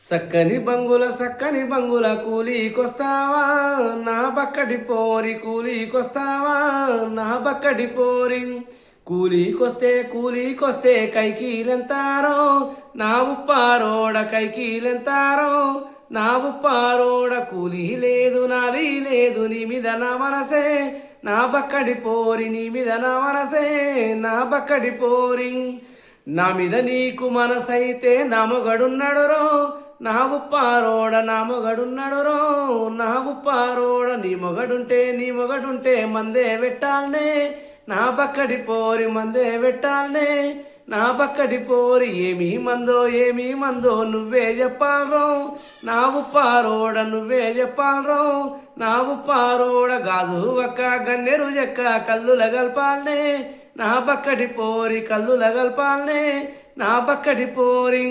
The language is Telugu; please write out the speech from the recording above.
సక్కని బంగుల కూలీకొస్తావా నా బక్కటి పోరి కూలీకొస్తావా నా బక్కటి పోరి కూలీకొస్తే కైకీలెంతారో నా ఉప్పారోడ కైకీలెంతారో నా ఉప్పారోడ కూలీ లేదు నాలీ లేదు నీ మీద నా మనసే నా బక్కడి పోరి నీ మీద నా మనసే నా బక్కడి పోరి నా మీద నీకు మనసైతే నా మొగడున్నాడురో నా ఉప్పారోడ నా మొగడున్నాడురో నా ఉప్పారోడ నీ మొగడుంటే మందే పెట్టాలనే నా బక్కడి పోరి మందే పెట్టాలనే నా బక్కడి పోరి ఏమీ మందో నువ్వే చెప్పాలరో నా ఉప్పారోడ నువ్వే చెప్పాలరో నా ఉప్పారోడ గాజు ఒక్క గన్నెరు చెక్క కల్లుల గల్పాలనే నా బక్కడి పోరి కల్లుల గల్పాలనే నా బక్కడి పోరి